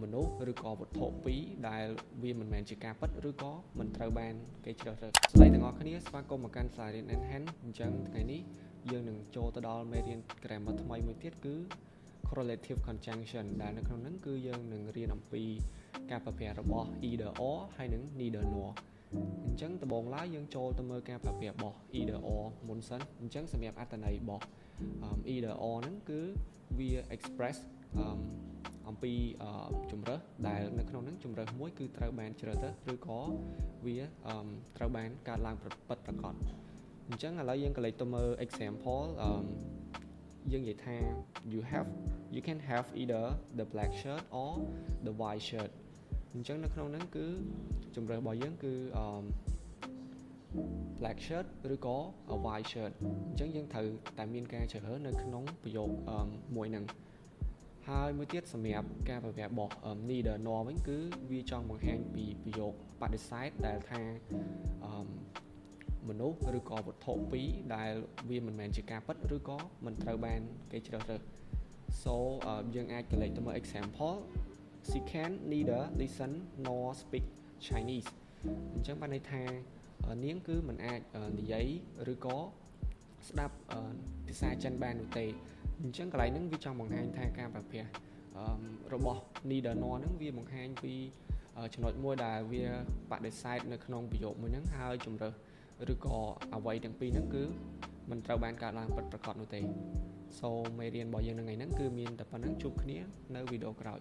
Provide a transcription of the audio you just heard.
មនុស្សឬក៏វត្ថុពីរដែលវាមិនមែនជាការពិតឬក៏មិនត្រូវបានគេជ្រើសរើសស្ដីទាំងអស់គ្នាស្វាគមន៍មកកាន់សាលារៀន Enhance អញ្ចឹងថ្ងៃនេះយើងនឹងចូលទៅដល់មេរៀន grammar ថ្មីមួយទៀតគឺ correlative conjunction ដែលនៅក្នុងហ្នឹងគឺយើងនឹងរៀនអំពីការប្រើប្រាស់របស់ either or ហើយនិង neither nor អញ្ចឹងដំបូងឡើយយើងចូលទៅមើលការប្រើប្រាស់របស់ either or មុនសិនអញ្ចឹងសម្រាប់អត្ថន័យរបស់ either or ហ្នឹងគឺវា express អំពីជំរើសដែលនៅក្នុងហ្នឹងជំរើសមួយគឺត្រូវបានជ្រើសរើសឬក៏វាត្រូវបានកើតឡើងពិតប្រាកដអញ្ចឹងឥឡូវយើងក៏លេចទៅមើល example យើងនិយាយថា you can have either the black shirt or the white shirt អញ្ចឹងនៅក្នុងហ្នឹងគឺជំរើសរបស់យើងគឺ black shirt ឬក៏ white shirt អញ្ចឹងយើងត្រូវតែមានការជ្រើសរើសនៅក្នុងប្រយោគមួយហ្នឹងហើយមួយទៀតសម្រាប់ការប្រើប្រាស់របស់ neither nor វិញគឺវាចង់បង្ហាញពីប្រយោគបដិសេធដែលថាមនុស្សឬក៏វត្ថុពីរដែលវាមិនមែនជាការពិតឬក៏មិនត្រូវបានគេជ្រើសរើស so យើងអាចកលេចទៅមើល example she can neither listen nor speak Chinese អញ្ចឹងបានន័យថានាងគឺមិនអាចនិយាយឬក៏ស្ដាប់ភាសាចិនបាននោះទេអញ្ចឹងកន្លែងហ្នឹងវាចង់បង្ហាញថាការប្រើប្រាស់របស់ neither nor ហ្នឹងវាបង្ហាញពីចំណុចមួយដែលវាបដិសេធនៅក្នុងប្រយោគមួយហ្នឹងហើយជំរើសឬក៏អ្វីទាំងពីរហ្នឹងគឺមិនត្រូវបានកើតឡើងពិតប្រាកដនោះទេ so មេរៀនរបស់យើងនៅថ្ងៃហ្នឹងគឺមានតែប៉ុណ្្នឹងជួបគ្នានៅវីដេអូក្រោយ